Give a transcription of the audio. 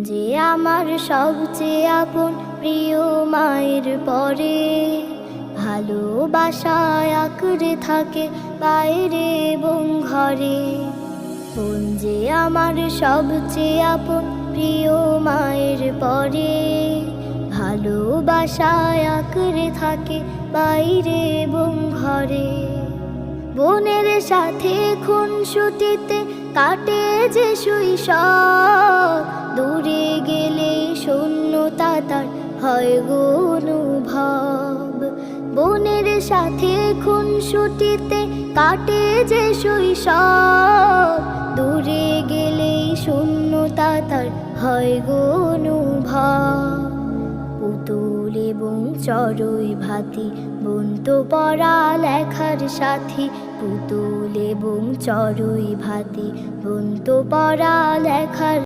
যে আমার সবচেয়ে আপন প্রিয় মায়ের পরে, ভালোবাসায় আঁকড়ে থাকে বাইরে এবং ঘরে। বোন যে আমার সবচেয়ে আপন প্রিয় মায়ের পরে, ভালোবাসায় আঁকড়ে থাকে বাইরে এবং ঘরে। বোনের সাথে খুনসুটিতে কাটে যে শৈশব, দূরে গেলে শূন্যতা তার হয় গো অনুভব। বোনের সাথে খুনসুটিতে কাটে যে শৈশব, দূরে গেলে শূন্যতা তার হয় গো অনুভব। পুতুল এবং চড়ুই ভাতি বোন তো পড়া লেখার সাথী, পুতুল এবং চড়ুই ভাতি বোন তো পড়া লেখার